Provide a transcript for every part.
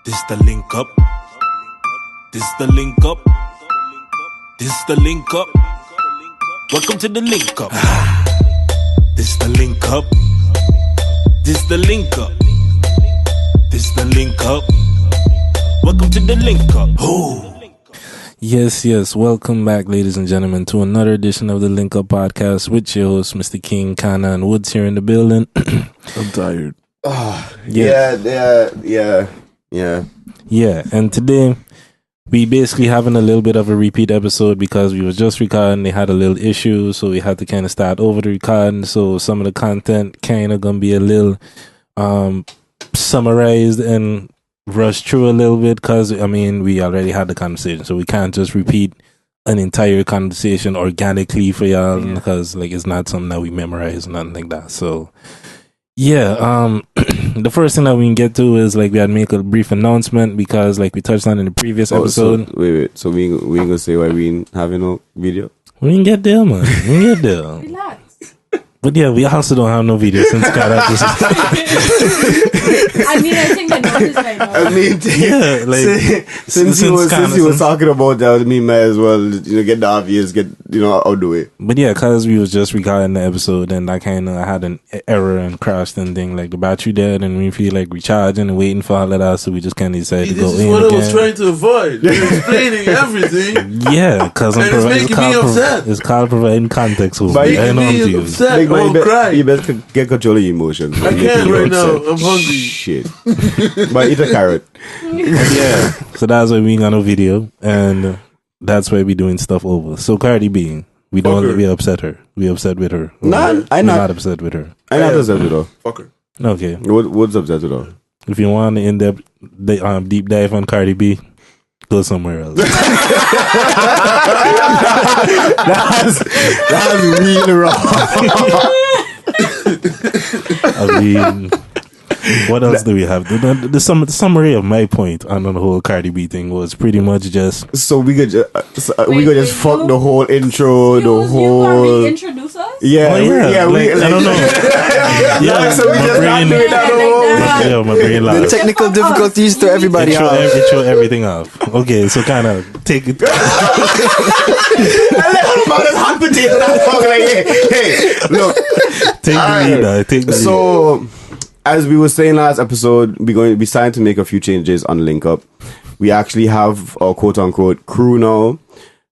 This the link up. This the link up. This the link up. Welcome to the link up. This the link up. This the link up. This the link up. Welcome to the link up. Oh. Yes. Welcome back, ladies and gentlemen, to another edition of the Link Up Podcast with your host, Mr. King, Kana Woods here in the building. I'm tired. Yeah, and today we basically having a little bit of a repeat episode because we was just recording. They had a little issue, so we had to kind of start over the recording. So some of the content kind of gonna be a little summarized and rushed through a little bit because we already had the conversation, so we can't just repeat an entire conversation organically for y'all because it's not something that we memorize, nothing like that. So the first thing that we can get to is we had to make a brief announcement because we touched on in the previous episode. So we ain't gonna say why we ain't having no video? We didn't get there, man. We didn't get there. Relax. But yeah, we also don't have no video since Cardi Cosby. I think they noticed right now. Since he was talking about that, me might as well get the obvious, out the way. But yeah, because we was just recording the episode and I kind of had an error and crashed and thing, the battery dead and we feel recharging and waiting for all of that, so we just kind of decided to go in. This is what I was trying to avoid. You're explaining everything. Yeah, because it's called providing context. You better get control of your emotions. I can't right now. I'm hungry. Shit. But eat a carrot. Yeah. So that's why we ain't got no video, and that's why we doing stuff over. So Cardi B, we upset her. We upset with her. I'm not upset with her. I'm not upset with her. Fuck her. Okay. What's upset with her? If you want an in-depth deep dive on Cardi B, go somewhere else. That's really wrong. What else do we have? The summary of my point on the whole Cardi B thing was pretty much just... So we could just fuck the whole intro, You want to reintroduce us? Yeah, I don't know. So we just not doing that Yeah, my brain The lost. technical difficulties to everybody out. Intro everything off. Okay, so kind of take it. hot potato. Hey, look. Take the lead. Take the lead. So, as we were saying last episode, we're starting to make a few changes on Link Up. We actually have our quote unquote crew now.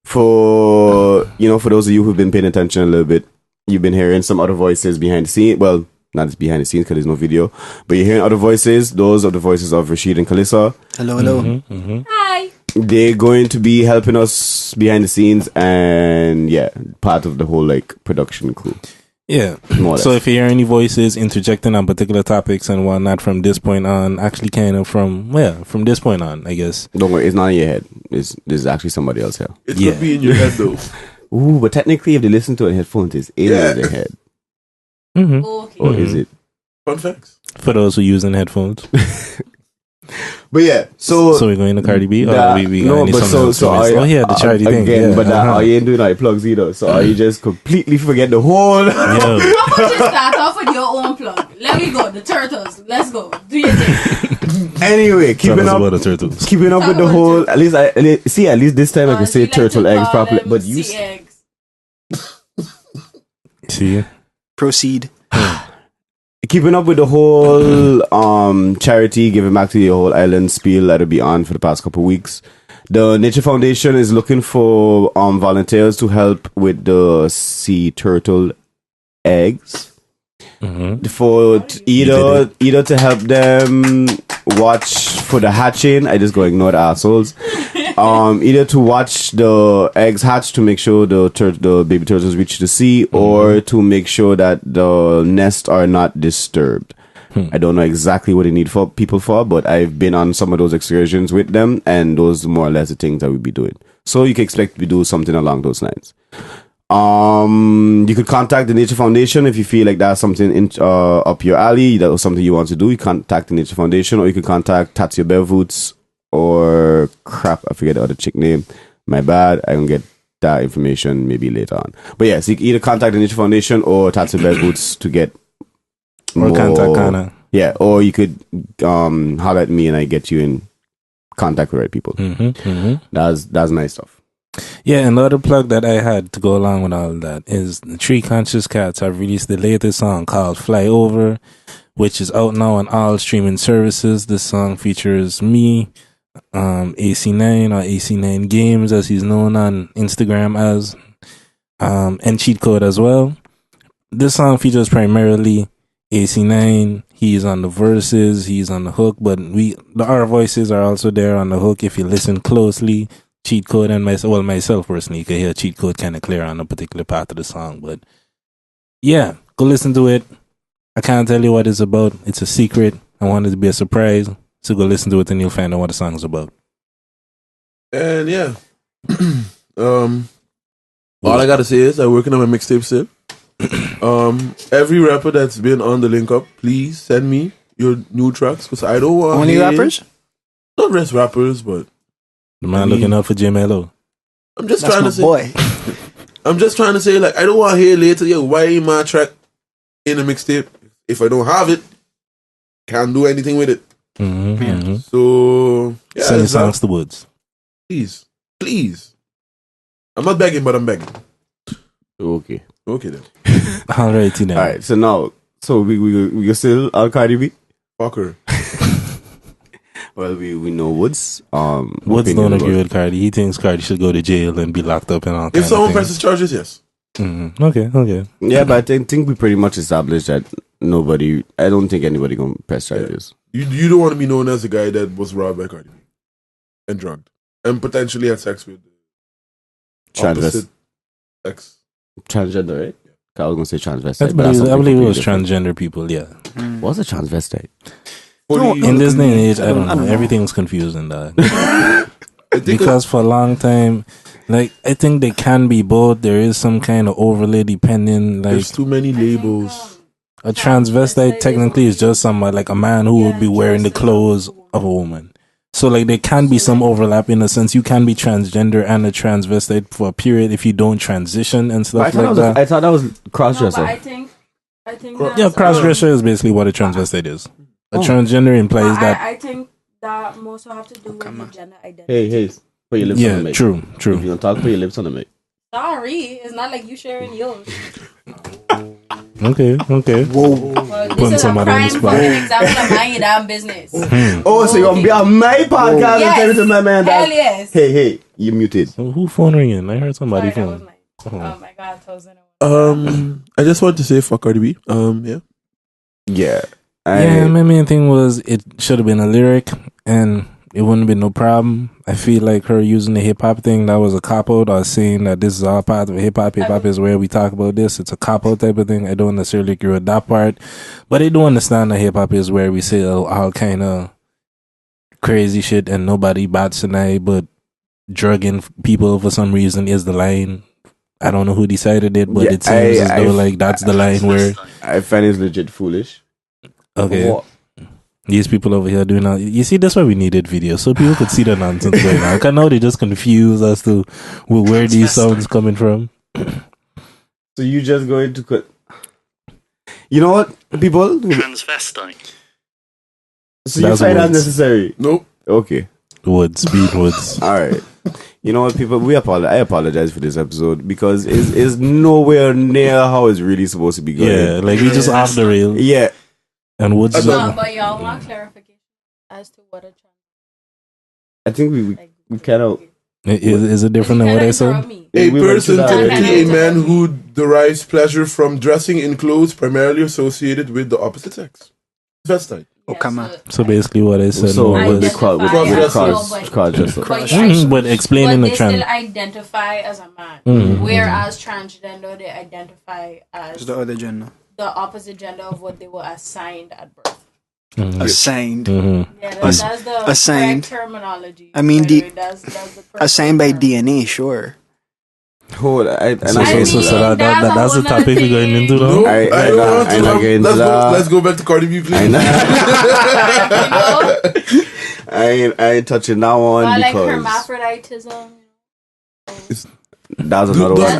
For those of you who've been paying attention a little bit, you've been hearing some other voices behind the scenes. Well, not just behind the scenes because there's no video, but you're hearing other voices. Those are the voices of Rashid and Kalissa. Hello. Hi. They're going to be helping us behind the scenes and part of the whole production crew. Yeah. So if you hear any voices interjecting on particular topics and whatnot from this point on, actually kind of from this point on, I guess. Don't worry, it's not in your head. There's actually somebody else here. It could be in your head though. Ooh, but technically if they listen to it in headphones, it's in their head. Mm-hmm. Okay. Or is it? Fun facts. For those who using headphones. But yeah, so we're going to Cardi B? the Charlie thing. Again, Yeah, but you ain't doing plugs either. So you just completely forget the whole... How about you start off with your own plug? Let me go. The turtles. Let's go. Do your thing. Anyway, keeping up with the whole... At least this time I can say turtle eggs properly. But you... eggs. See? Proceed. Keeping up with the whole charity giving back to the whole island spiel that'll be on for the past couple of weeks. The Nature Foundation is looking for volunteers to help with the sea turtle eggs. Mm-hmm. For either to help them watch for the hatching. I just go ignore the assholes. Either to watch the eggs hatch to make sure the baby turtles reach the sea, or to make sure that the nests are not disturbed. I don't know exactly what they need people for, but I've been on some of those excursions with them, and those are more or less the things that we'll be doing. So you can expect to do something along those lines. You could contact the Nature Foundation if you feel like that's something up your alley, that was something you want to do. You contact the Nature Foundation, or you could contact Tatsia Bevoots, or I forget the other chick name. My bad. I can get that information maybe later on. But yeah, so you can either contact the Nature Foundation or Tatsia Bevoots to get more. Or contact Kana. Yeah, or you could holler at me and I get you in contact with right people. That's nice stuff. Yeah, another plug that I had to go along with all of that is the Three Conscious Cats have released the latest song called Fly Over, which is out now on all streaming services. This song features me, AC9 or AC9 Games, as he's known on Instagram as, and Cheat Code as well. This song features primarily AC9. He's on the verses, he's on the hook, but our voices are also there on the hook if you listen closely. Cheat Code and myself personally, you can hear Cheat Code kind of clear on a particular part of the song. But yeah, go listen to it. I can't tell you what it's about. It's a secret. I want it to be a surprise. So go listen to it and you'll find out what the song is about. And yeah, all I gotta say is I'm working on my mixtape still. Every rapper that's been on the link up, please send me your new tracks because I don't want Only rappers? Not just rappers, but The man looking out for JMLO. I'm just That's trying my to say, boy. I'm just trying to say, like, I don't want to hear later, yo, why ain't my track in the mixtape? If I don't have it, can't do anything with it. So, yeah. Send songs to Woods. Please. I'm not begging, but I'm begging. Okay then. Alrighty then. Alright, so now, we still on Cardi B? Fuck her. Well, we know Woods. Woods don't agree with Cardi. He thinks Cardi should go to jail and be locked up and all. If someone presses charges, yes. Okay. Yeah, but I think we pretty much established that I don't think anybody gonna press charges. You don't want to be known as the guy that was robbed by Cardi B and drugged and potentially had sex with opposite sex. Transgender, right? I was gonna say transvestite. I believe it was transgender people, yeah. What's a transvestite? In this day and age, I don't know. Everything's confusing, dog. Because for a long time, like, I think they can be both. There is some kind of overlay depending. Like, there's too many labels. A transvestite technically is just somebody, like a man who would be wearing the clothes of a woman. So, like, there can be some overlap in a sense. You can be transgender and a transvestite for a period if you don't transition and stuff like that. I thought that was cross-dresser. No, I think Yeah, cross-dresser is basically what a transvestite is. A transgender implies that. I think that most have to do with the gender identity. Hey, put your lips on the mic. True. If you don't talk, put your lips on the mic. Sorry, it's not like you sharing yours. Okay. Whoa. Well, Putting this is a somebody on the prime spot. fucking example of mind your damn business. Oh, so you're gonna be on my podcast and tell it to my man that. Hell yes. Hey, you muted. Who phone ringing? I heard somebody Sorry, that phone. was mine. Oh my god, I just want to say fuck Cardi B. Yeah. Yeah. My main thing was it should have been a lyric and it wouldn't have been no problem. I feel like her using the hip hop thing, that was a cop out, or saying that this is all part of hip hop. Hip hop is where we talk about this. It's a cop out type of thing. I don't necessarily agree with that part, but I do understand that hip hop is where we say all kind of crazy shit and nobody bats an eye, but drugging people for some reason is the line. I don't know who decided it, but it seems as though like that's the line where I find it legit foolish. Okay. What? These people over here doing that. You see, that's why we needed video, so people could see the nonsense going on. Because now they just confused as to where these sounds coming from. So you just going to cut? You know what, people? Transvestite. So you find that necessary? Nope. Okay. Woods. All right. You know what, people? I apologize for this episode because it's nowhere near how it's really supposed to be going. Yeah, like we just off the rail. Yeah. And Woods. But y'all want clarification as to what a trans. I think we kind of. Is it different than what I said? A person, typically a man who derives pleasure from dressing in clothes primarily associated with the opposite sex. Transvestite. Oh, come on. So basically what I said was cross-dresser. But explaining but the they trans. still identify as a man. Whereas transgender, they identify as the other gender. The opposite gender of what they were assigned at birth. Assigned. Yeah, that's the assigned correct terminology. I mean, that's the assigned by DNA, sure. So that's the topic we're going into now. No, I don't want to. Let's go back to Cardi B, please. I ain't touching that one because because hermaphroditism. That's another one.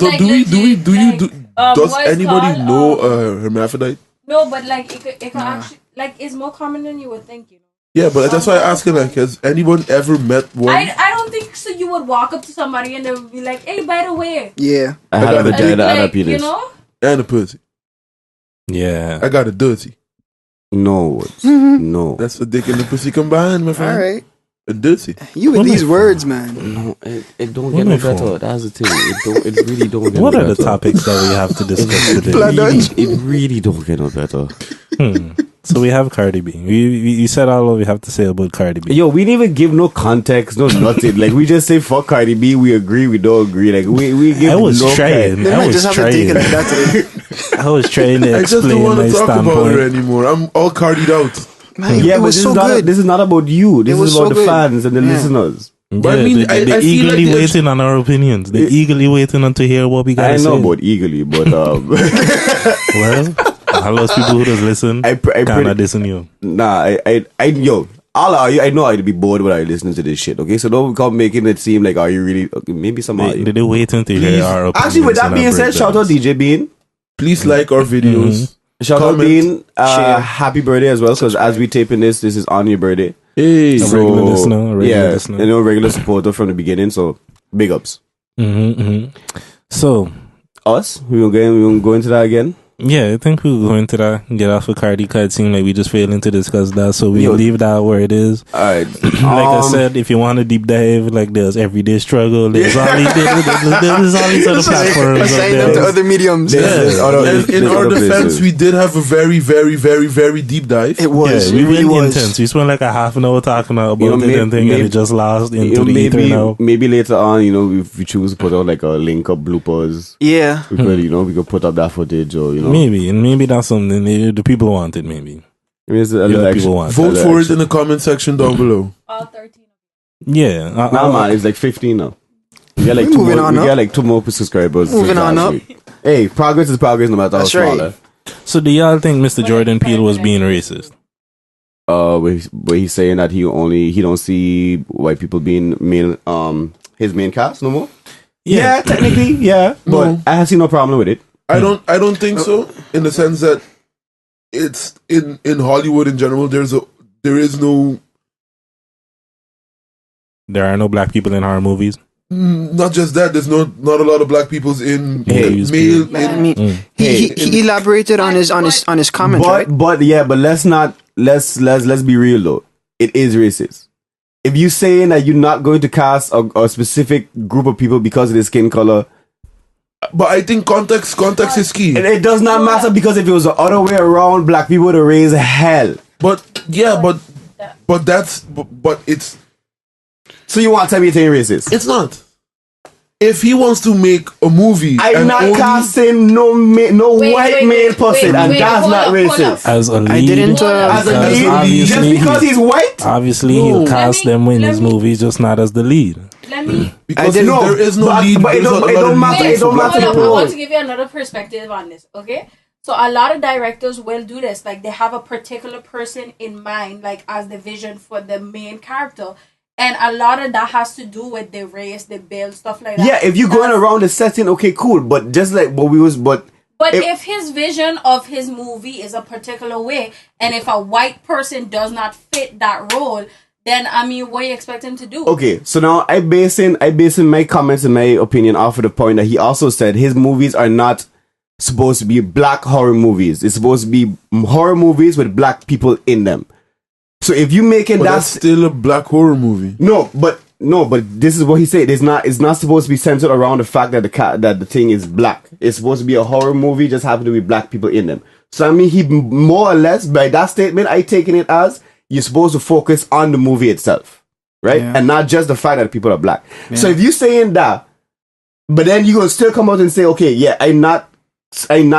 Does anybody know hermaphrodite? No, but like it can actually, like, it's more common than you would think. You know, Yeah, but that's why I ask him, like, has anyone ever met one? I don't think so. You would walk up to somebody and they would be like, "Hey, by the way, Yeah. I had a vagina and a like, penis. you know." And a pussy. Yeah. I got a dirty. No, Mhm. no, That's the dick and the pussy combined, my friend. All right. A dirty. You with these words, man. no. It don't What get no am I for? better. That's the thing. It really don't get What no are the better. topics that we have to discuss today? Blood Dutch. It really don't get no better. So we have Cardi B. We said all what we have to say about Cardi B. Yo, we didn't even give no context, no nothing. Like we just say fuck Cardi B. We agree, we don't agree. Like we give I was no trying. They I might was just have to take it trying. like that today. I was trying to I just don't explain want my to talk about her standpoint. anymore. I'm all cardied out. Man, Yeah, it but was this so is not. good. This is not about you. This It was is about so the good. fans and the Yeah. listeners. But I mean, they're I feel eagerly like waiting on our opinions. They're eagerly waiting on to hear what we got I to know say. about eagerly, but Well, all those people who just listen, I cannot pretty, listen you. nah. Yo, all of you, I know I'd be bored when I listen to this shit. Okay, so don't come making it seem like are you really? Okay, maybe some of you. They're waiting to hear our opinions. Actually, with that and being our said, shout out breakdowns. DJ Bean. please like our videos. Shout out Comment, Bean. share. Happy birthday as well, because as we taping this is on your birthday. Hey, A regular listener, a regular yeah, listener. you know, regular supporter from the beginning. So big ups. So, Us, we gonna go into that again. yeah, I think we'll go into that and get off of Cardi because it seemed like we just failing to discuss that. So we'll Yo. leave that where it is. All right. Like I said, if you want a deep dive, like there's Everyday Struggle, there's all these other platforms out Assign them to there. other mediums. There's other- and in there's our other defense, places. we did have a very, very, very, very deep dive. It was. Yeah, we it really went was. intense. We spent like a half an hour talking about You know, it and thing, and it just lost into the ether now. maybe later on, you know, if we choose to put out like a link up bloopers, Yeah. we could, you know, we could put up that footage or, you know, Maybe that's something the people wanted. Maybe I mean, it's a Yeah, little people extra- want. Vote a little for it extra. in the comment section down below. All 13. yeah. Nah, man, it's like 15 now. We got like We two moving more. on We up. got like 2 more subscribers. since Moving on last up. week. Hey, progress is progress, no matter how That's right. smaller. So do y'all think Mr. Jordan Peele was being racist? Where he's saying that he don't see white people being his main cast no more. Yeah, technically, yeah, but No. I see no problem with it. I don't think so. In the sense that it's in Hollywood in general. There is no There are no black people in horror movies. not just that. There's not a lot of black people's in Hey. male. I mean, Hey. he elaborated on his comment, right? But let's be real though. It is racist. If you saying that you're not going to cast a specific group of people because of their skin color, But I think context is key. it does not matter, because if it was the other way around, black people would have raised hell. But yeah, but it's So you want to tell me it's ain't racist? it's not. If he wants to make a movie, I'm and not only- casting no white male person, and that's not hold racist. As a lead, I didn't. As a Because lead, obviously just because he's white? obviously No. he'll cast Let them in his me- movies, just not as the lead. Let me. because didn't know. there is no But- lead. but it there's don't- not a it lot don't of matter, leads it don't for black matter. Hold people. on, I role. want to give you another perspective on this, okay? So a lot of directors will do this. Like, they have a particular person in mind, like, as the vision for the main character. And a lot of that has to do with the race, the build, stuff like that. Yeah, if you're going That's- around the setting, okay, cool. But just like what we was, but But if- if his vision of his movie is a particular way, and if a white person does not fit that role, then, I mean, what do you expect him to do? okay, so now I basing my comments and my opinion off of the point that he also said his movies are not supposed to be black horror movies. It's supposed to be horror movies with black people in them. So if you making But that that's still a black horror movie. no, but this is what he said. It's not supposed to be centered around the fact that that the thing is black. It's supposed to be a horror movie, just happen to be black people in them. So I mean, he more or less by that statement, I taken it as you're supposed to focus on the movie itself, right, Yeah. and not just the fact that people are black. So if you saying that, but then you gonna still come out and say, okay, yeah, I'm not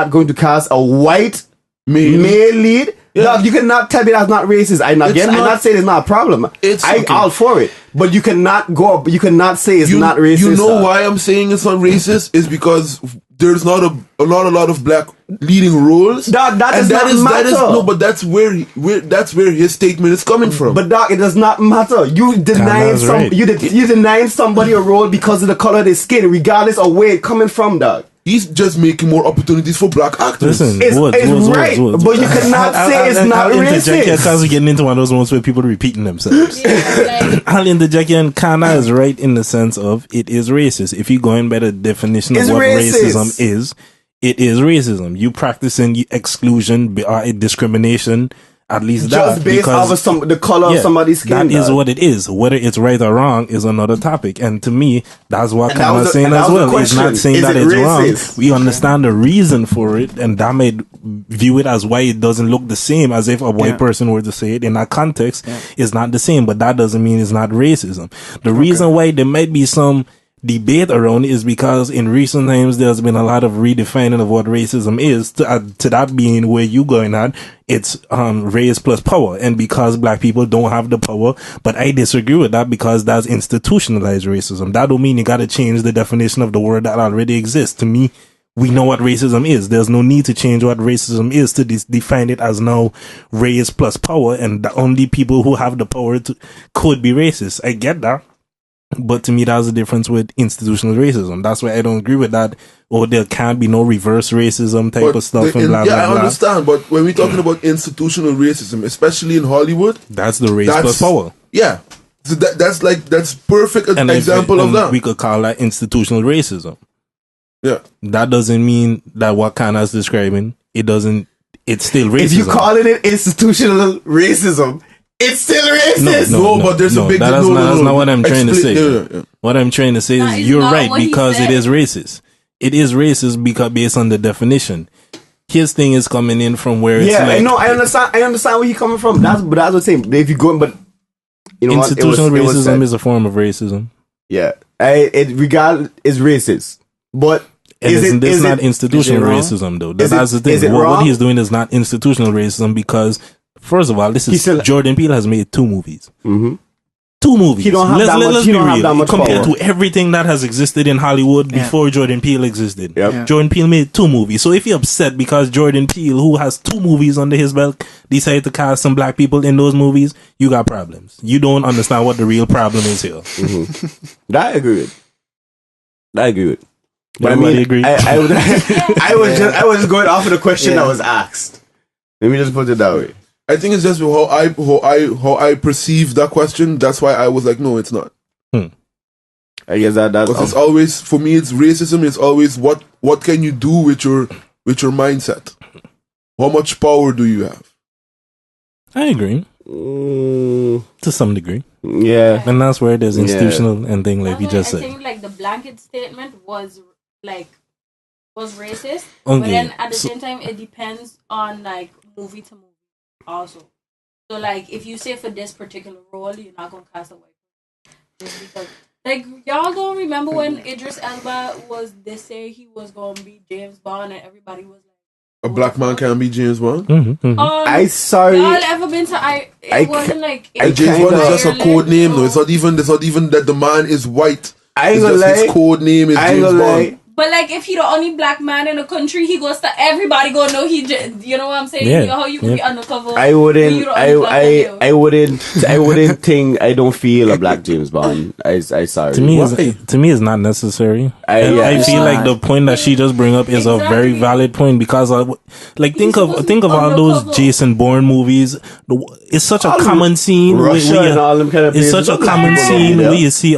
going to cast a white male lead. Yeah. Dog, you cannot tell me that's not racist. I'm not saying it's not a problem. It's I'm okay. all for it. But you cannot go up. You cannot say it's not racist. You know dog. why I'm saying it's not racist is because there's not a lot of black leading roles. Dog, that does not that is matter. no, but that's where his statement is coming from. But dog, it does not matter. You denying Kana's right. you denying somebody a role because of the color of their skin, regardless of where it coming from, dog. He's just making more opportunities for black actors. Listen, It's right, but you cannot say it's not racist. Because we're getting into one of those ones where people are repeating themselves. I'll interject here, and Kana is right in the sense of it is racist. If you're going by the definition of It's what racist. racism is, it is racism. You practicing exclusion or discrimination, at least Just that, based off of the color of somebody's skin. That is what it is. Whether it's right or wrong is another topic. And to me, that's what And that Kana's was the- saying and that as was the well. It's not question. saying Is that it it's racist? wrong. We understand the reason for it, and that may view it as why it doesn't look the same as if a white person were to say it in that context. It's not the same, but that doesn't mean it's not racism. The reason why there might be some debate around it is because in recent times there's been a lot of redefining of what racism is, to that being where you going at, it's race plus power, and because black people don't have the power. But I disagree with that, because that's institutionalized racism. That don't mean you gotta change the definition of the word that already exists. To me, we know what racism is. There's no need to change what racism is to define it as now race plus power, and the only people who have the power could be racist. I get that. But to me, that's the difference with institutional racism. That's why I don't agree with that. Or there can't be no reverse racism type of stuff and blah, blah, blah. I understand. But when we're talking about institutional racism, especially in Hollywood, that's the race plus power. Yeah. So that's perfect And example of that. We could call that institutional racism. Yeah. That doesn't mean that what Kana's describing, it's still racism. If you calling it institutional racism, it's still racist. No, but there's a big that's not what I'm trying to say. Yeah. What I'm trying to say is you're right, because it is racist. It is racist because based on the definition. His thing is coming in from where it's like, I understand where he's coming from. That's what I'm saying. If you go, but you know institutional what? racism is a form of racism. Yeah, it is racist, but it's not institutional racism though. That's the thing. What he's doing is not institutional racism because, first of all, Jordan Peele has made 2 movies. Mm-hmm. 2 movies. He don't have that much compared power. to everything that has existed in Hollywood before Jordan Peele existed. Yep. Yeah. Jordan Peele made 2 movies. So if you're upset because Jordan Peele, who has 2 movies under his belt, decided to cast some black people in those movies, you got problems. You don't understand what the real problem is here. Mm-hmm. That I agree with. But Everybody agree? I was just going off of the question that was asked. Let me just put it that way. I think it's just how I perceive that question. That's why I was like, no, it's not. I guess that's it's always, for me, it's racism. It's always what can you do with your mindset? How much power do you have? I agree to some degree. Yeah, and that's where there's institutional and thing like you just said. I think like the blanket statement was racist, okay. But then at the same time, it depends on like movie to movie. Also, so like if you say for this particular role you're not gonna cast a white person, just because like y'all don't remember when Idris Elba they say he was gonna be James Bond and everybody was like, a black man can't be James Bond. Mm-hmm. I sorry. Y'all ever been to It wasn't like James Bond is just a code name. No, it's not even that the man is white. I ain't gonna lie. His code name is James Bond. But like, if he the only black man in the country, he goes to everybody gonna know he. You know what I'm saying? Yeah. You know how you can be undercover. I wouldn't think. I don't feel a black James Bond. I sorry. To me, it's not necessary. I feel like the point that she just bring up is a very valid point because, think of all those Jason Bourne movies. It's such a common scene. It's such a common scene where you see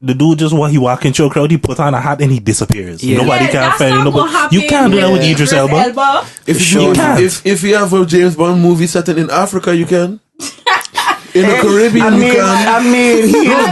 the dude just while he walk into a crowd, he put on a hat and he disappears. Yeah. Nobody can find him. You can't do that with Idris Elba. If you have a James Bond movie set in Africa, you can. In the Caribbean, you can.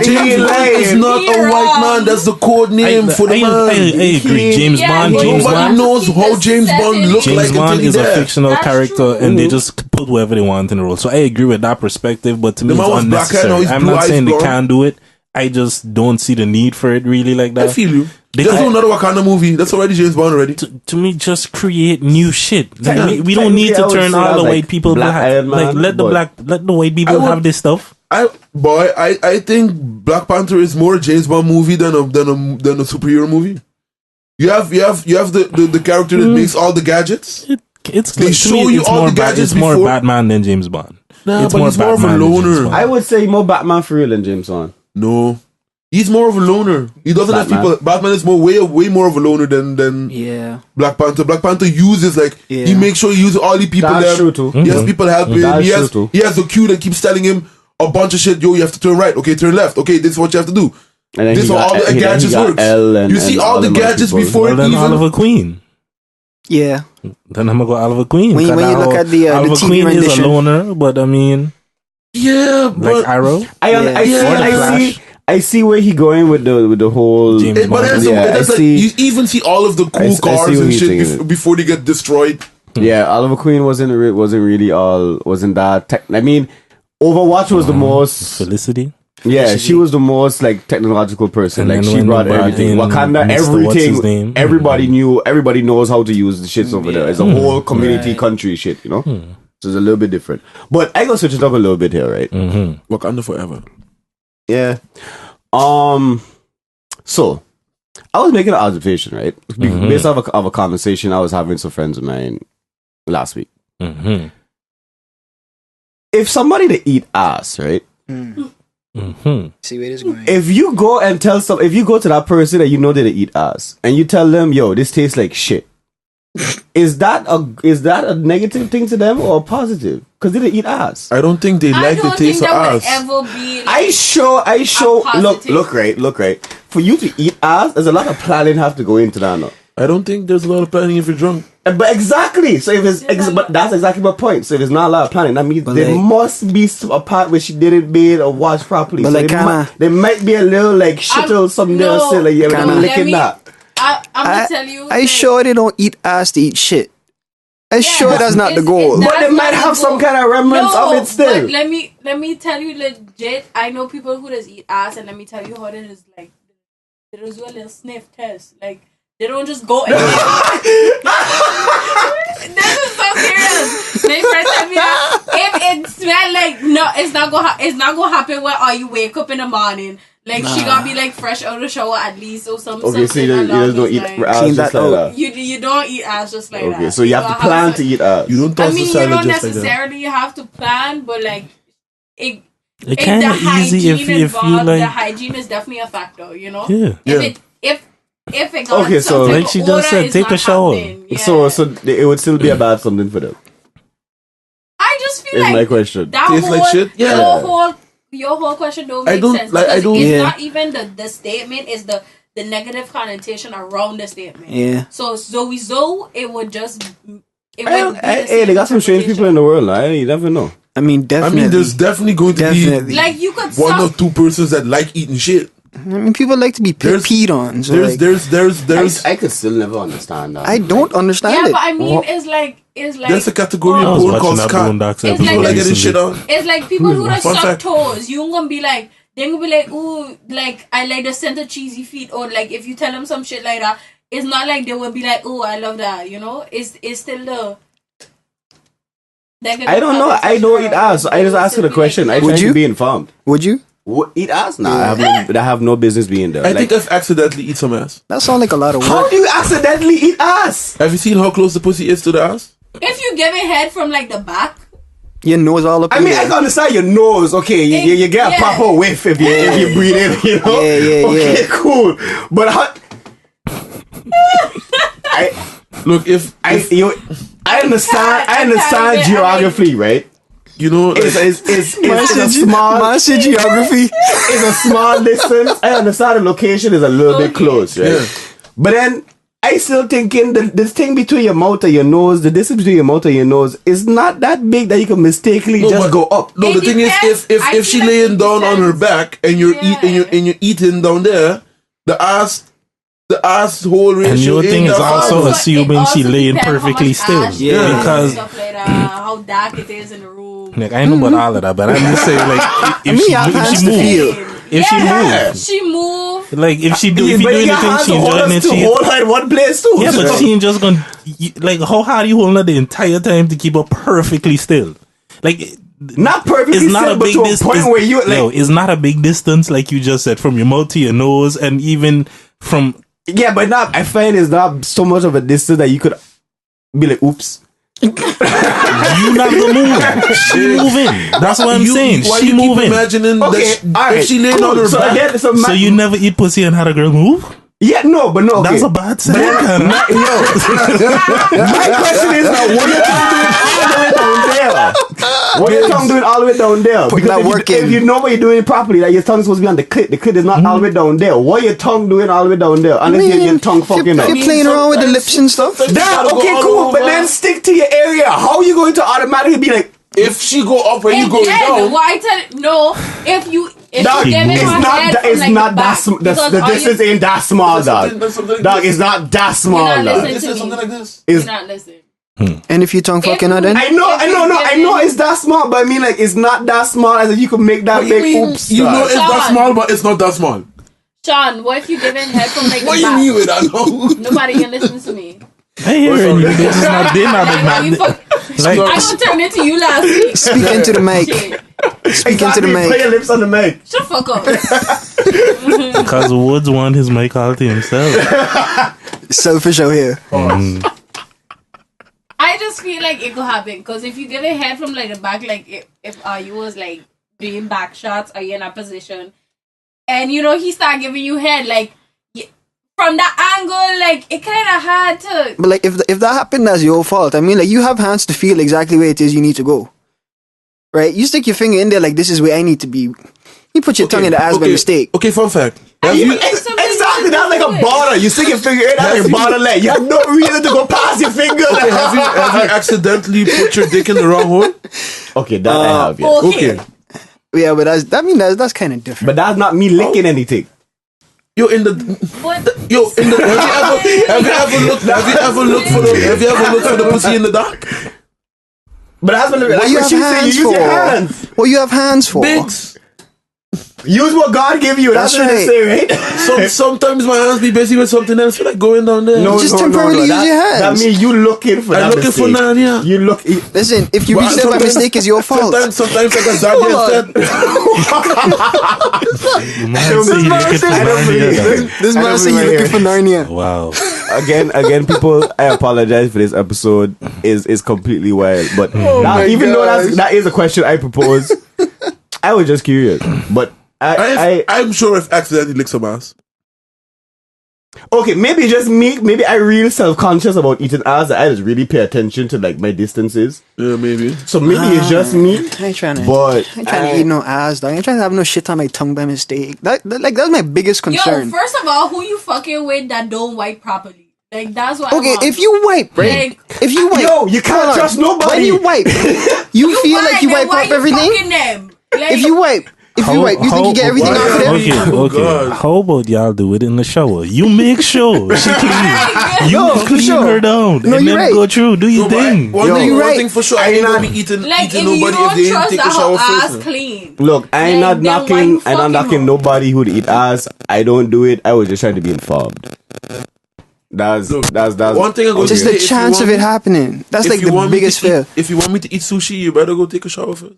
James Bond is not a white man. That's the code name for the man. I agree. James Bond. Nobody knows how James Bond looks like. James Bond is a fictional character, and they just put whoever they want in the role. So I agree with that perspective, but to me, it's unnecessary. I'm not saying they can't do it. I just don't see the need for it really like that. I feel you. Just do another Wakanda movie. That's already James Bond already. To me, just create new shit. We don't need to turn all the white people black. Let the white people have this stuff. I think Black Panther is more a James Bond movie than a superhero movie. You have the character that makes all the gadgets. They show you all the gadgets. It's more Batman than James Bond. Nah, it's more of a loner. I would say more Batman for real than James Bond. No. He's more of a loner. He doesn't have Batman. people. Batman is way more of a loner than Yeah. Black Panther. Black Panther uses he makes sure he uses all the people That's there. true too. He has people helping. That's He true has too. he has the Q that keeps telling him a bunch of shit. Yo, you have to turn right. Okay, turn left. Okay, this is what you have to do. And then This is how all the gadgets works. You see all the gadgets before Well, it then even. Oliver Queen. Yeah. Then I'm gonna go Oliver Queen. When you look at the Oliver TV Queen is a rendition. loner, but I mean, Yeah, but like Arrow. I see where he going with the whole. James but Bond. that's like you even see all of the cool I see cars what and he's shit saying. before they get destroyed. Yeah, Oliver Queen wasn't that. I mean, Overwatch was the most. Felicity. Yeah, she was the most like technological person. And like then she when brought they brought everything. in Wakanda, Mr. What's his everything. name? Everybody knew. Everybody knows how to use the shits over there. It's a whole community country shit, you know. So it's a little bit different. But I gonna switch it up a little bit here, right? Wakanda forever. Yeah. So I was making an observation, right? Based off of a conversation I was having with some friends of mine last week. If somebody to eat ass, right? See where this going. If you go and if you go to that person that you know they eat ass, and you tell them, "Yo, this tastes like shit," is that a negative thing to them or a positive? Because they eat ass. I don't think they like the taste of ass. Ever be like, I show. Look right. For you to eat ass, there's a lot of planning have to go into that. No? I don't think there's a lot of planning if you're drunk. But exactly. So if but that's exactly my point. So if there's not a lot of planning, that means there must be a part where she didn't bathe or wash properly. But so like there might be a little like shit or something there still. Like, yeah, I'm licking that. I'm gonna tell you. I sure they don't eat ass to eat shit. I sure that's not the goal. But they might have some kind of remnants of it still. But let me tell you legit. I know people who just eat ass, and let me tell you how it is. Like they just do a little sniff test. Like they don't just go. This is so serious. They first tell me that if it smell like it's not gonna happen when you wake up in the morning. Like she gotta be like fresh out of the shower at least or something. Okay, so you just don't eat ass just like that. You don't eat ass just like that. Okay, so you have to plan to eat ass. You don't toss the you salad don't just necessarily have to plan, but like It's kind of easy if you like. The hygiene is definitely a factor, you know. Yeah. If it got okay, so like she just said, take a shower. Yeah. So it would still be a bad something for them. I just feel Is like my question. that Tastes whole, like shit? Yeah. Your whole question don't make sense. It's not even the statement, it's the negative connotation around the statement. Yeah. So it would just Hey, they got some strange people in the world. You never know. I mean, definitely. there's definitely going to be like you could one or two persons that like eating shit. I mean, people like to be peed on. So there's I could still never understand that. I don't understand yeah, it. but I mean, it's like there's a category I of was porn watching called that scat. Boondocks It's episode like- Like getting recently. shit on. it's like people who just Fun suck fact. toes. You gonna be like, they're gonna be like, ooh, like I like the scent of cheesy feet, or like if you tell them some shit like that, it's not like they will be like, oh, I love that. You know, it's still the. I don't know. I don't eat ass. I just ask you the question. I try to be informed. Would you? Eat ass? Nah, I have no business being there. I think I've accidentally eat some ass. That sounds like a lot of How work. do you accidentally eat ass? Have you seen how close the pussy is to the ass? If you give it head from like the back, Your nose all up I in mean, there. I can understand your nose. Okay, you get a proper whiff if you breathe in. You know. Yeah. Okay, cool. But how? Look, if I understand geography, right? you know, like, It's a small. Master geography. It's a small distance. I understand the location is a little bit close, right? Yeah. But then I still thinking this thing between your mouth and your nose, the distance between your mouth and your nose is not that big that you can mistakenly No, just but- go up. No, the It thing is, depends. I if she feel like laying it down on her depends. back and you're Yeah. eating down there, the asshole ratio. And your thing ain't is that also high. assuming she laying depends how perfectly much still. ash Yeah. there is and Because stuff like that, how dark it is in the room. like, I know about all of that, but I'm just saying, like, if mean, she y'all hands to moves, feel. if she moves, She moved. like if you do But you anything, got she's to hold joining us to she. hold her in one place too. Yeah, but she ain't just gonna like. How hard you holding her the entire time to keep her perfectly still? Like, not perfectly it's not still, a but big to a distance. point where you like. No, it's not a big distance, like you just said, from your mouth to your nose, and even from. Yeah, but not. I find it's not so much of a distance that you could be like, oops. You not the move. She moving. That's what I'm saying. Why She you keep moving. imagining Okay, that if she laying on her so back? again, So you never eat pussy and had a girl move? Yeah, no, but no. Okay. That's a bad thing. My question is now, what your tongue doing all the way down there? What your tongue doing all the way down there? Put that work in. If you know what you're doing it properly, like your tongue's supposed to be on the clit is not all the way down there. What your tongue doing all the way down there? Unless your tongue fucking up. You're playing around with the lips and stuff. Damn, okay, cool, but then stick to your area. How are you going to automatically be like, If she go up and you go down, why if you dog, give it it's her not head that, from, it's like, not the that back, sm- because the all distance you- ain't that small, dog. that's something like Dog, this. it's not that small, You're not dog. listening. This is something like this. You're not listening. And if you tongue fucking her, then I know it's that small, but I mean, like, it's not that small as if you could make that What you big mean? oops. You know dog. it's that Sean. small, but it's not that small. Sean, what if you give it head from like What the you back? mean with that? No. Nobody can listen to me. I hear you. This is not. They're not. Like, when you fuck- Like, I don't turn into you last week. speak into the mic. Shit. Speak into the Exactly, put mic. your lips on the mic. Shut the fuck up. because Woods want his mic all to himself. Selfish out here. I just feel like it could happen because if you give it head from like the back, like if you was like doing back shots or you're in a position, and you know he start giving you head like from that angle, like it kind of hard to. But like, if that happened, that's your fault. I mean, like, you have hands to feel exactly where it is you need to go. Right? You stick your finger in there like, this is where I need to be. You put your tongue in the ass by mistake. Okay, fun fact. Have You, you, exactly, that's like a border. You stick your finger in, that's like a border leg. You have no reason to go past your finger. have you accidentally put your dick in the wrong hole? Okay, that I have, yeah. Okay. Yeah, but that's kind of different. But that's not me licking anything. Yo, in the What? have you ever looked for the pussy in the dark? But that's what What you have she said. hands You use your for? hands. What you have hands for? Bigs. Use what God gave you. That's That's what they right. say, right? Sometimes my hands be busy with something else, like going down there. Just temporarily use that, your hands. That means you looking for I'm that looking for mistake. Narnia. You look. Listen, if you Well, reach there by sometimes- mistake, it's your fault. Sometimes like a daddy Hold said. This man said you're looking for Narnia. Wow. Again, people, I apologize for this episode. Is completely wild, but my even though gosh. that is a question I propose, I was just curious. But I'm sure if accidentally lick some ass. okay, maybe just me. Maybe I real self conscious about eating ass. That I just really pay attention to like my distances. Yeah, maybe. So maybe it's just me. I ain't trying to. But I ain't trying to eat no ass, dog. I ain't trying to have no shit on my tongue by mistake. That's my biggest concern. Yo, first of all, who you fucking with that don't wipe properly? Like that's what. Okay, I want. if you wipe, right? Like, If you wipe, Yo, you can't hold on. trust nobody. When you wipe, you feel like you then wipe why up you everything. fucking them? Like, If you wipe, you think you get everything why- off of them? Okay, Oh, okay. God. How about y'all do it in the shower? You make sure she clean. You No, for clean sure. her down. No, and you're then right. go through. Do your thing. One Yo, thing, you one right. thing for sure, I ain't gonna be eating like if nobody you if don't they didn't trust take that a shower her ass first. clean. look, I ain't Like, not then why you knocking. I'm not fucking knocking her? nobody who'd eat ass. I don't do it. I was just trying to be informed. That's One thing I'm going to Just say, the if you chance want of it me- happening. That's if like you the want me to biggest eat- fear. If you want me to eat sushi, you better go take a shower first.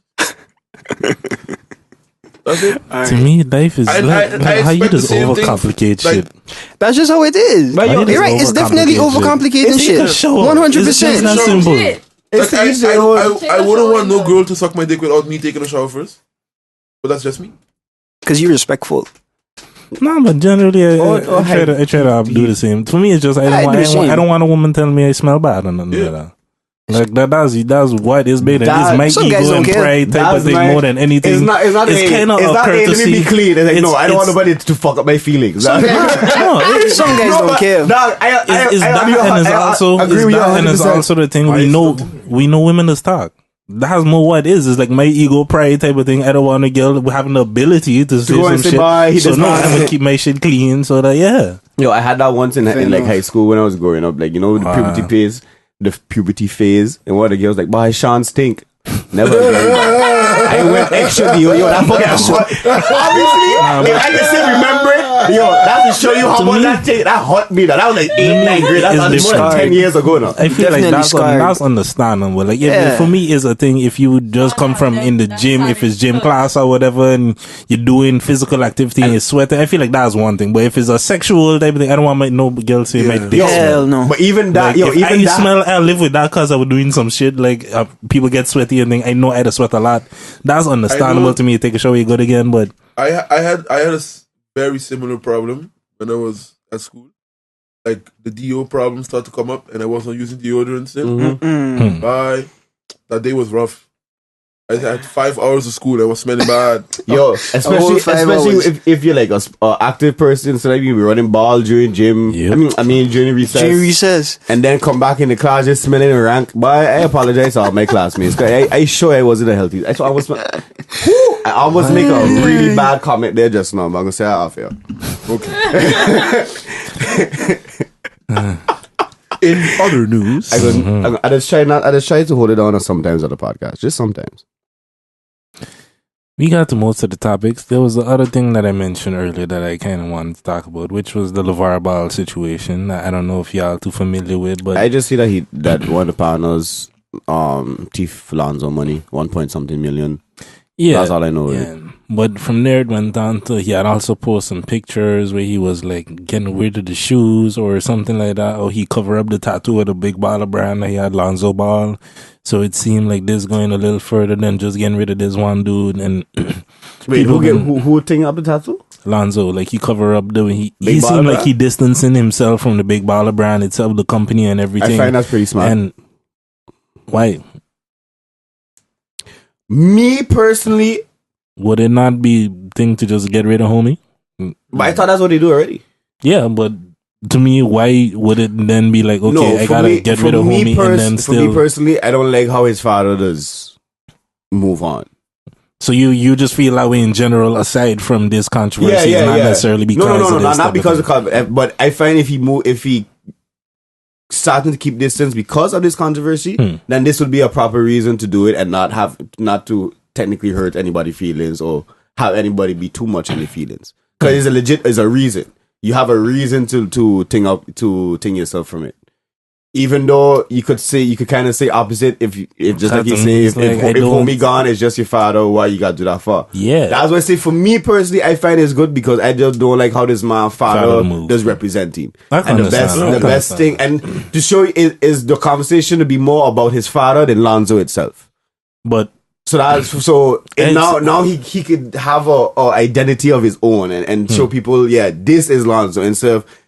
That's it. To me, life is I how you expect just the same thing. overcomplicate Like, shit. That's just how it is. But yo, You're right. It's definitely overcomplicating Take a shit. shower. 100%. It's just that simple. Shit. It's Like, easy. I Take a wouldn't shower want no and girl to suck my dick without me taking a shower first. But that's just me. Because you're respectful. No, but generally, Or I try to do the same. For me, it's just I don't want a woman telling me I smell bad or nothing like that. Like that's what is better. That- It's my some guys ego don't and care. pride type That's of thing my- more than anything. It's not. It's kind of a let me courtesy. be clean. It's like no, I don't want It's- nobody to fuck up my feelings. Some guys don't but, care. Dog, It's that, and it's also agree with you and it's 100%. also the thing we know women is talk. That's more what it is. It's like my ego, pride type of thing. I don't want a girl having the ability to say go some and say shit. bye, he So does no, not. I'm gonna keep my shit clean. So that Yo, I had that once in like enough. high school when I was growing up. Like, you know, the puberty phase, and one of the girls like, "Boy, Sean stink." Never again. I went extra deal. Yo, that fucking shit. Obviously, if I can still remember it, that's to show you how much that hurt me. That was like 8, 9 grade. That's more than 10 years ago now. I feel like that's understandable. Like, for me, it's a thing. If you just come from in the gym, if it's gym class or whatever, and you're doing physical activity and you're sweating, I feel like that's one thing. But if it's a sexual type of thing, I don't want no girl say my dick. Hell no. But even that, I live with that because I was doing some shit. Like, people get sweaty and think I know I had to sweat a lot. That's understandable to me. Take a shower, you good again. But I had a very similar problem when I was at school. Like, the DO problem started to come up, and I wasn't using deodorant still. Bye. That day was rough. I had 5 hours of school. I was smelling bad. Yo, especially if you're like a active person, so like you be running ball during gym. Yep. I mean during recess. And then come back in the class just smelling rank. But I apologize to all my classmates. I sure I wasn't a healthy. I almost make a really bad comment there just now. But I'm gonna say that off here. Okay. In other news, I just try to hold it on sometimes on the podcast, just sometimes. We got to most of the topics. There was the other thing that I mentioned earlier that I kind of wanted to talk about, which was the LeVar Ball situation. I don't know if y'all too familiar with, but I just see that one of the partners thief Lonzo money, 1.something million. Yeah, that's all I know. Yeah. But from there it went on to he had also posted some pictures where he was like getting rid of the shoes or something like that, or he covered up the tattoo of the big baller brand that he had, Lonzo Ball. So it seemed like this going a little further than just getting rid of this one dude. And wait, who taking up the tattoo? Lonzo, like he cover up he seemed like he distancing himself from the big baller brand itself, the company and everything. I find that's pretty smart. And why? Me personally, would it not be thing to just get rid of homie? But I thought that's what they do already. Yeah, but to me, why would it then be like, okay, I gotta get rid of homie and then still... For me personally, I don't like how his father does move on. So you just feel that way in general, aside from this controversy, not necessarily because no, not because of, but I find if he starting to keep distance because of this controversy, then this would be a proper reason to do it and not to technically hurt anybody's feelings or have anybody be too much in their feelings. Because it's a reason. You have a reason to ting yourself from it. Even though you could kind of say opposite if just like you say if homie gone, it's just your father, why you gotta do that for? Yeah. That's why I say for me personally, I find it's good because I just don't like how this man father does represent him. And the best thing and to show you is the conversation to be more about his father than Lonzo itself. But now he could have a identity of his own and show people, this is Lonzo instead of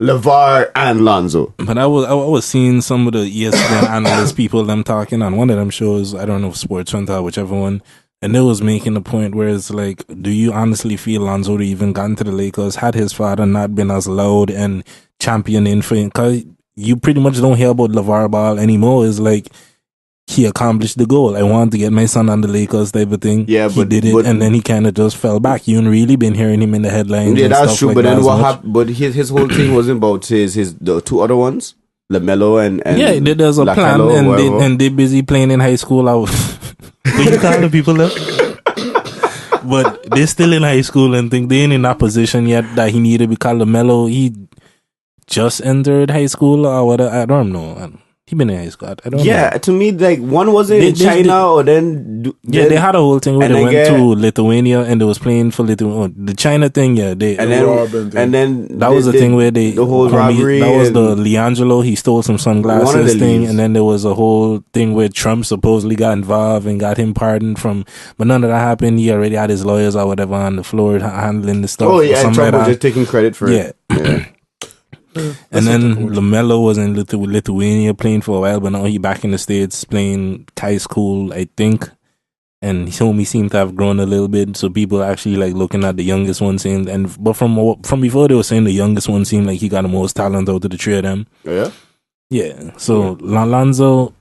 LeVar and Lonzo. But I was seeing some of the ESPN analyst people them talking on one of them shows, I don't know if Sports Center, whichever one, and they was making a point where it's like, do you honestly feel Lonzo even gotten to the Lakers had his father not been as loud and championing for him? Because you pretty much don't hear about LeVar Ball anymore. It's like he accomplished the goal. I want to get my son on the Lakers type of thing. Yeah, he did it, and then he kind of just fell back. You haven't really been hearing him in the headlines. Yeah, that's true. Like, but then what happened? But his whole thing wasn't about the two other ones, LaMelo and yeah, there's a plan, and they busy playing in high school. What you call the people there? But they're still in high school and think they ain't in that position yet that he needed to be called LaMelo. He just entered high school or whatever. I don't know. He been in high school. I don't know. Yeah, to me, like, one wasn't in China or then... Yeah, they had a whole thing where they went to Lithuania and they was playing for Lithuania. The China thing, yeah. And then that was the thing where they... The whole robbery. That was the Leangelo. He stole some sunglasses thing. And then there was a whole thing where Trump supposedly got involved and got him pardoned from... But none of that happened. He already had his lawyers or whatever on the floor handling the stuff. Oh, yeah, and Trump was just taking credit for it. Yeah. And then LaMelo was in Lithuania playing for a while, but now he back in the States playing high school, I think. And his homie seemed to have grown a little bit, so people actually like looking at the youngest one saying, but from before they were saying the youngest one seemed like he got the most talent out of the three of them. Yeah. Yeah. So Lonzo's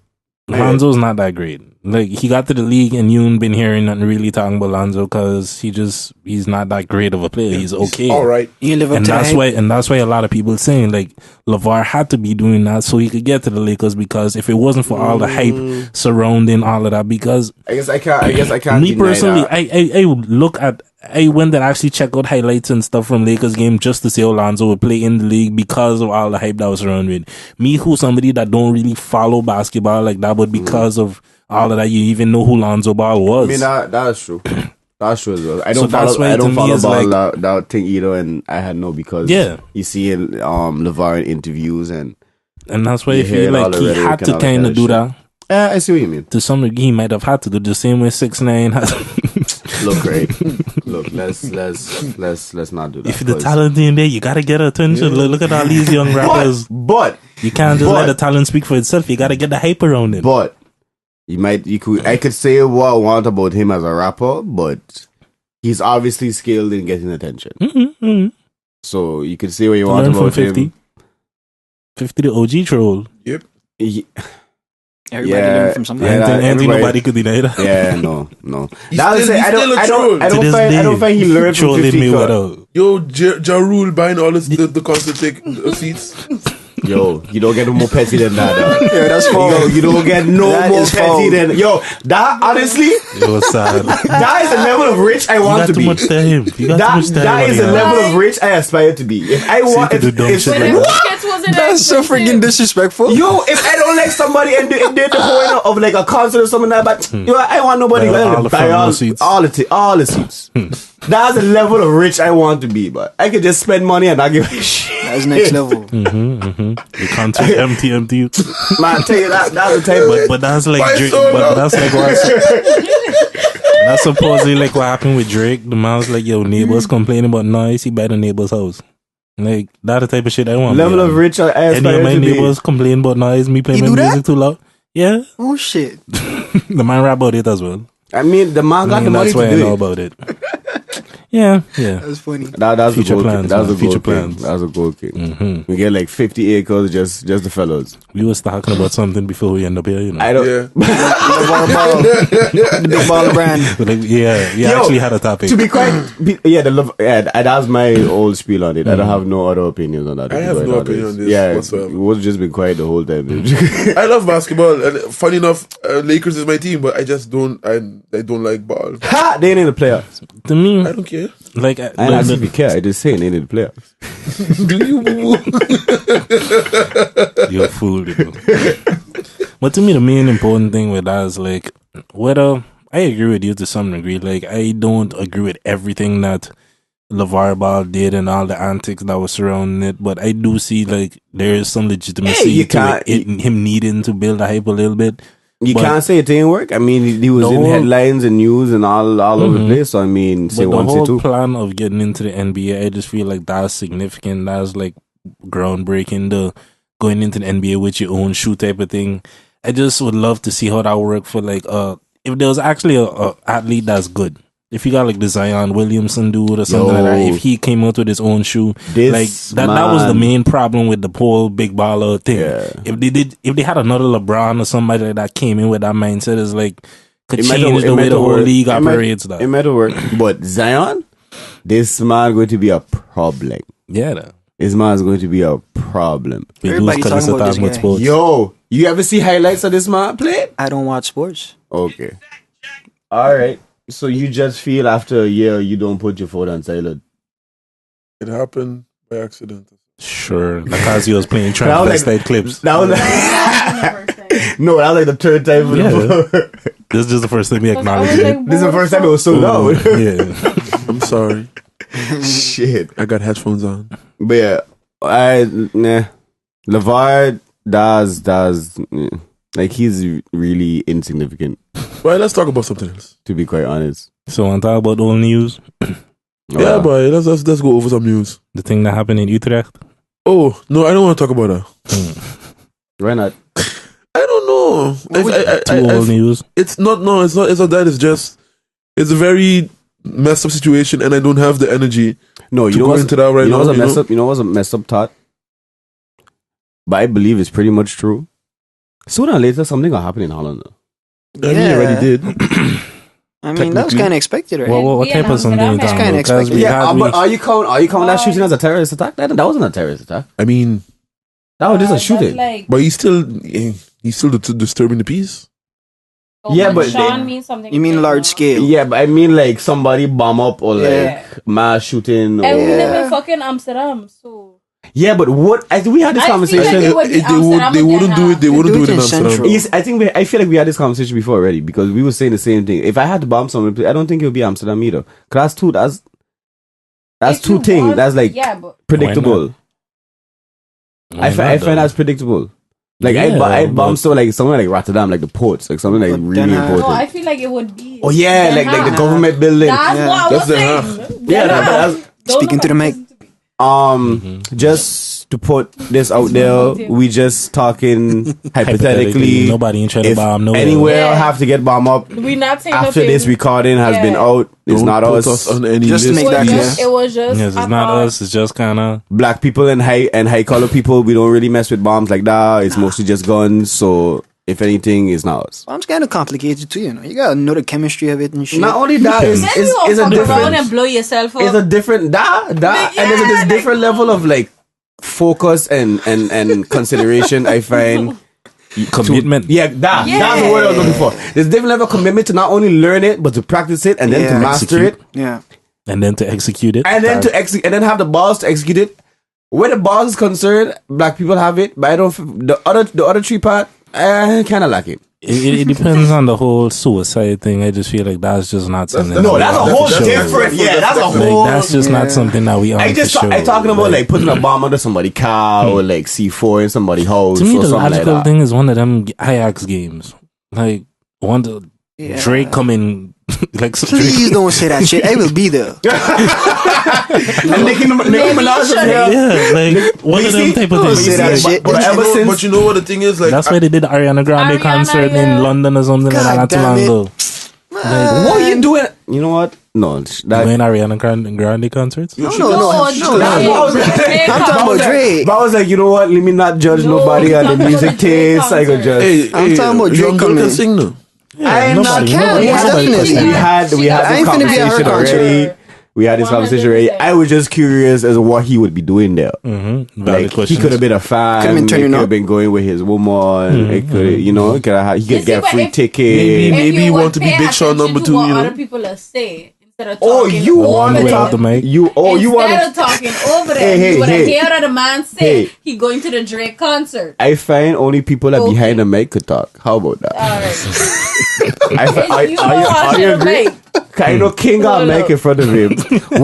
not that great. Like, he got to the league and you ain't been hearing nothing really talking about Lonzo because he's not that great of a player. He's okay. All right. You live up And to that's that. why, and that's why a lot of people saying like LeVar had to be doing that so he could get to the Lakers, because if it wasn't for all the hype surrounding all of that, because I guess I can't. me deny personally, that. I would look at, I went and actually check out highlights and stuff from Lakers game just to see how Lonzo would play in the league because of all the hype that was surrounding me. Who's somebody that don't really follow basketball like that, but because of all of that, you even know who Lonzo Ball was. I mean that's true. That's true as well. I So don't that's why follow. I to don't me follow it's ball like- that thing either, and I had no because Yeah. you see in LeVar in interviews and And that's why You I hear feel it all like he already, had you to can kind all of do that that. I see what you mean. To some degree, he might have had to do the same way 6ix9ine had. Look, right? Look, let's not do that. If the 'cause- talent in there, you gotta get attention. Look at all these young rappers. but You can't just let the talent speak for itself. You gotta get the hype around it. But I could say what I want about him as a rapper, but he's obviously skilled in getting attention. Mm-hmm. So you could say what you want Learn from about 50. him. 50 the OG troll. He- Everybody Yeah, learn from something. yeah, I that- think everybody- nobody could deny that. yeah, no. He's That still- is it. he's still a troll. I To don't this find. day, I don't find he learned from trolling 50. me 'cause- without. Yo, Ja Rule buying all the concert seats. Yo, you don't get no more petty than that. Yeah, that's foul. Yo, you don't get no That more is petty foul. than. Yo, that honestly, It was sad. that is the level of rich I You want got to too be. much to him. You got too That much to him. that is the buddy. level of rich I aspire to be. If I want, to do dumb shit But like the that. tickets wasn't That's so expensive. freaking disrespectful. Yo, if I don't like somebody and they're the point of like a concert or something like that, yo, I want nobody Buy all to the buy front row all seats. all the seats. That's the level of rich I want to be, but I could just spend money and not give a shit. That's next level. The concert empty. Man, I tell you that's the type. But that's like Why Drake. so But low? that's like what. That's supposedly like what happened with Drake. The man's like, yo, neighbors complaining about noise. He by the neighbor's house. Like that the type of shit I want. level of rich I Any aspire of my to be. neighbors complain about noise. Me playing He my do that? music too loud. Yeah, Oh shit. the man rap about it as well. I mean, the man got the money That's why to I do know it. about it. Yeah. That's funny. That's Future a goal plans, king. That's man. a Future goal king. plans. That's a goal king. We get like 50 acres just the fellows. We was talking about something before we end up here, you know. I don't. Yeah. The big baller brand. But like, yeah, we Yo, actually had a topic. To be quite, the love. Yeah, that's my old spiel on it. I don't have no other opinions on that. I have no opinion on this Yeah, whatsoever. it was just been quiet the whole time. I love basketball, and funny enough, Lakers is my team, but I just don't. I don't like ball. Ha! They ain't the player. To me, I don't care. like, I don't actually care. I just say they ain't the player. Do you? you're a fool, you know. But to me, the main important thing with that is like, whether I agree with you to some degree, like I don't agree with everything that LeVar Ball did and all the antics that was surrounding it, but I do see like there is some legitimacy you to can't- him needing to build a hype a little bit. You But- can't say it didn't work. I mean, he was The in whole- headlines and news and all over the place. So I mean, say But the one, say whole two. plan of getting into the NBA, I just feel like that's significant. That's like groundbreaking. The going into the NBA with your own shoe type of thing. I just would love to see how that work for like if there was actually a athlete that's good. If you got like the Zion Williamson dude or something like that, if he came out with his own shoe, This like that was the man- main problem with the whole big baller thing. Yeah. If they had another LeBron or somebody like that came in with that mindset, is like could It might change have- the it way might the have whole worked. league It might- operates. That It might have worked, but Zion, this man going to be a problem. yeah. That. This man is going to be a problem. We Everybody lose talking about this with guy. sports. Yo, you ever see highlights of this man play? I don't watch sports. Okay. All right. So you just feel after a year you don't put your phone on silent. It happened by accident. Sure, because he was playing That was transvestite like- clips. That was no, that was like the third time. Yeah. This is just the first time he acknowledged it. This is the first time it was so loud. Yeah, I'm sorry. Shit. I got headphones on. But yeah, LeVar does like he's really insignificant, Well, let's talk about something else. to be quite honest. so on top about old news, Yeah, boy. Let's go over some news. the thing that happened in Utrecht. Oh no, I don't want to talk about that. Why not? I don't know. Two old news. It's not. No, it's not. It's not that. It's just. It's a very messed up situation, and I don't have the energy. No, To you know go what's into that right you know now, what's a you mess know? up. You know what's a mess up thought. But I believe it's pretty much true. Sooner or later, something will happen in Holland. Though. I mean, he already did. I mean, that was kind of expected, right? What We type of announced something it, you man. talking Kinda about? 'Cause expected. we Yeah, had- but are you counting that shooting as a terrorist attack? That wasn't a terrorist attack. I mean, That was just a That's shooting. like, but he's still disturbing the peace. Yeah, but Sean they- means something. You mean different. large scale? Yeah, but I mean like somebody bomb up or like Yeah. mass shooting. Or, And we live Yeah. in fucking Amsterdam, so. yeah, but what? I think we had this I feel conversation. like it would be Amsterdam They wouldn't again do it. now. They wouldn't Do do it it in in Amsterdam. Central. Yes, I feel like we had this conversation before already because we were saying the same thing. If I had to bomb someone, I don't think it would be Amsterdam either. Cause that's If two you things. want- That's like yeah, but predictable. Why I not, find though? that's predictable. Like Yeah, I'd bomb but- so like somewhere like Rotterdam, like the ports, like something like But really then, important. no, I feel like it would be. Oh yeah, Den like the Haag. government building. That's Yeah. what I was That's Den saying. Yeah, Den Haag. that's Don't Speaking to the know mic. just to put this out there, we just talking hypothetically. Nobody ain't trying to If bomb nowhere. anywhere Yeah. have to get bombed up We not saying after nothing. this recording has been Yeah. out, it's Don't not put us. on any Just to list, make that please. clear. It was just. Yes, it's I not thought- us. It's just kind of. Black people and high color people, we don't really mess with bombs like that. It's mostly just guns. So if anything, it's not us. Bomb's kind of complicated too, you know. You gotta know the chemistry of it and shit. Not only that, Then you it's won't a fuck around different. and blow yourself up. It's a different that and there's a different level of like focus and consideration. I find Commitment. that's the word I was looking for. There's a different level of commitment to not only learn it but to practice it and then to Yeah. master it Yeah. And then to execute it. and then to execute and then have the balls to execute it. Where the balls is concerned, black people have it, but I don't. The other three part, I kind of like it. It depends on the whole suicide thing. I just feel like that's just not something. No, that that's a we whole on for sure. different. Yeah, that's a Like, whole. that's just not something that we on I for just sure. I talking about like putting a bomb under somebody's car or like C4 in somebody's house to me, or the something like logical that. thing is one of them Ajax games. Like one the Yeah. Drake coming like some Please Drake. don't say that shit. I will be there. And Nicki Minaj is here. Yeah, like one of them type of Don't things. say that Like, shit. But ever since But you know what the thing is? Like, that's why they did the Ariana Grande Ariana, concert yeah. in London or something like that God not too damn long it. ago. what are you doing? You know what? No, that. When Ariana Grande concerts? No. I'm talking about Drake. But I was like, you know what? Let me not judge No, nobody we on the talking music about the Drake taste. I could concert. just. I'm talking about Drake young girl coming. can sing now. I am not nobody caring. nobody Definitely. questioning we that. had I this ain't finna be at her conversation concert. already. We had this conversation already. 100%. I was just curious as to what he would be doing there. Valid Like he questions. could have been a fan. Could've been He turning could up. have been going with his woman. It could, you know, he You could see, get but free if- ticket. Maybe you would want to be pay Big Sean attention number to 2, what you know? other people are saying instead of Oh, talking you over want to without talk the mic? You want Instead of to. talking over them, Hey, you would hey. hear the man say Hey. he going to the Drake concert. I find only people that Okay. behind the mic could talk. How about that? Alright. You don't watch you it, agree? mate. I know King got a mic in front of him.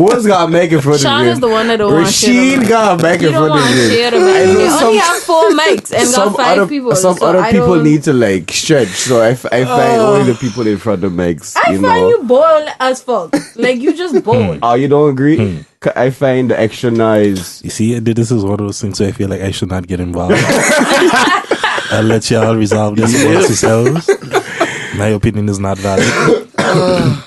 Woods got a mic in front Sean of him. is the one that don't want to share the Rashid mic. got a mic You in don't front want of to him. share the I mic. know They only some- have 4 mics and got 5 people. Some so other I people don't- need to like stretch. So I find only the people in front of mics. I you find know. you bold as fuck. Like you just bold. Oh, you don't agree? I find the extra noise. You see, this is one of those things where I feel like I should not get involved. I'll let y'all resolve this amongst yourselves. My opinion is not valid.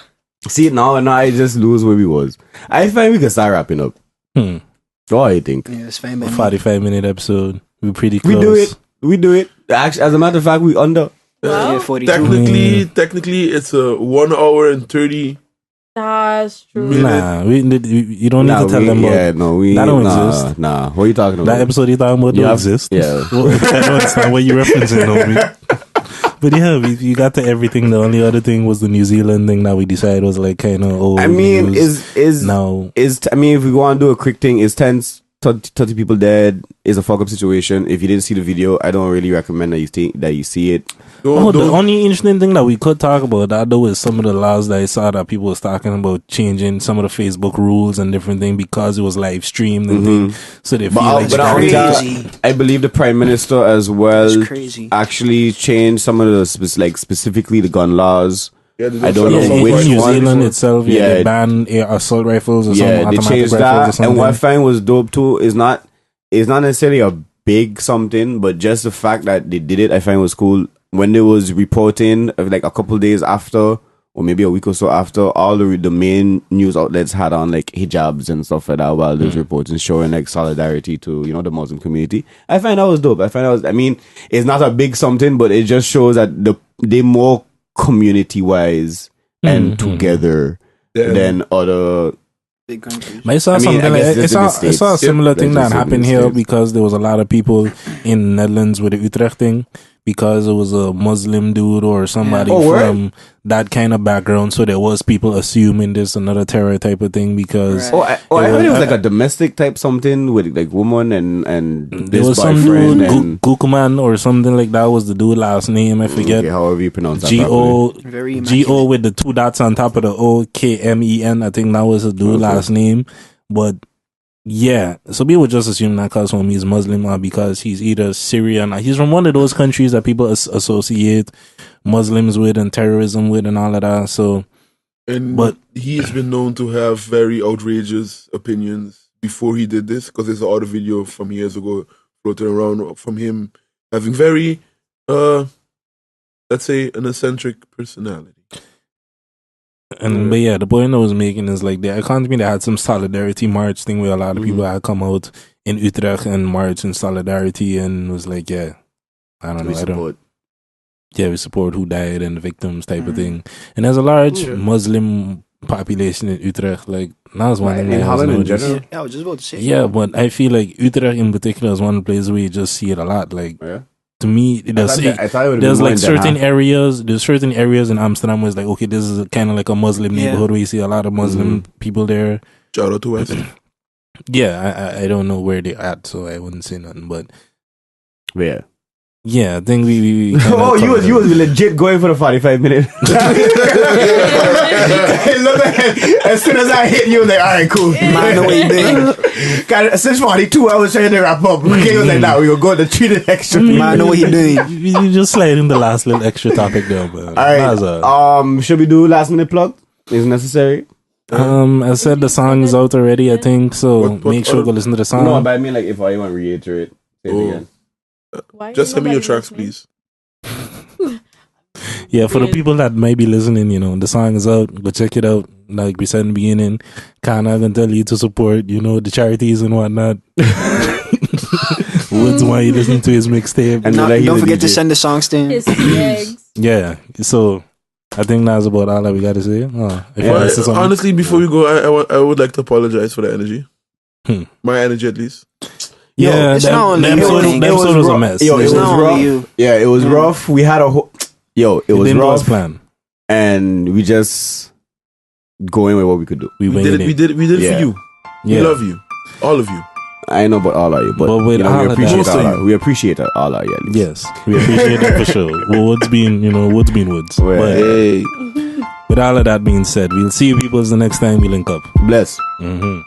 See, now I just lose where we was. I find we can start wrapping up. What do you think? Yeah, it's fine by me. 45-minute episode. We're pretty close. We do it. Actually, as a matter of fact, we under. Yeah, 42. Technically, it's a 1 hour and 30. That's true. Nah, you don't need to tell them about that don't exist. Nah, what are you talking about? that episode you talking about. Don't exist. Yeah. I don't understand what you're referencing, homie. But yeah, you got to everything. The only other thing was the New Zealand thing that we decided was like kind of old. I mean, news. I mean, if we want to do a quick thing, is 30 people dead is a fuck up situation. If you didn't see the video, I don't really recommend that you see it. The only interesting thing that we could talk about that though is some of the laws that I saw that people was talking about changing some of the Facebook rules and different things because it was live streamed and things. So they feel like But not only crazy. that, I believe the Prime Minister as well That's crazy. actually changed some of the specifically the gun laws. Yeah, they I don't shut know up in which New one. Zealand itself, they ban assault rifles or some Yeah, they automatic changed rifles or that. something. And what I find was dope too is not necessarily a big something, but just the fact that they did it, I find was cool. When they was reporting, like a couple days after, or maybe a week or so after, all the main news outlets had on like hijabs and stuff like that while they was reporting, showing like solidarity to, you know, the Muslim community. I find that was dope. I mean, it's not a big something, but it just shows that they more community-wise and together than other Big countries. But I saw I saw a similar thing that happened here because there was a lot of people in Netherlands with the Utrecht thing because it was a Muslim dude or somebody from that kind of background. So there was people assuming this another terror type of thing because I heard it was like a domestic type something with like woman and there this was some boyfriend dude and Gukman or something like that was the dude last name. I forget. okay, however you pronounce that. G-O with the 2 dots on top of the O-K-M-E-N. I think that was his dude last name. But yeah, so people just assume that because he's Muslim or because he's either Syrian or he's from one of those countries that people associate Muslims with and terrorism with and all of that. So, but he has been known to have very outrageous opinions before he did this because there's an audio video from years ago floating around from him having very, let's say, an eccentric personality. And but yeah, the point I was making is like the economy that had some solidarity march thing where a lot of people had come out in Utrecht and march in solidarity and was like, yeah, I don't know, we support who died and the victims type of thing. And there's a large Muslim population in Utrecht. Like that's one thing. In Holland in general. Yeah, I was just about to say. Yeah, but I feel like Utrecht in particular is one place where you just see it a lot. Like. To me, there's like certain areas. There's certain areas in Amsterdam where it's like, okay, this is kind of like a Muslim neighborhood where you see a lot of Muslim people there. Shout out to West. Yeah, I don't know where they're at, so I wouldn't say nothing. But yeah, I think we oh, you was legit going for the 45 minutes. Look like as soon as I hit you, like, all right, cool. Man, know what you doing. Since 42, I was trying to wrap up. Okay, was like, now we will go to treat it extra. Man, know what you doing. You just slide in the last little extra topic there, man. All right. Should we do last minute plug? Is it necessary? I said the song is out already, I think. So make sure to go listen to the song. No, but I mean, like, if I want to reiterate, say it again. Just send me your tracks, please. Yeah, for the people that might be listening, the song is out. Go check it out. Like we said in the beginning, Kana gonna tell you to support, the charities and whatnot. Woods while you listen to his mixtape. And don't forget to send the songs to him. His eggs. Yeah, so I think that's about all that we got to say. Honestly, before we go, I would like to apologize for the energy. My energy, at least. Yeah, it's not only the episode was a mess. It was rough. Yeah, it was rough. We had a whole... it was rough. Plan. And we just going with what we could do. We did it for you. We love you. All of you. I know about all of you, but we appreciate all of you. Yes, we appreciate that for sure. Woods being Woods. Well, but, hey. With all of that being said, we'll see you people the next time we link up. Bless. Mm-hmm.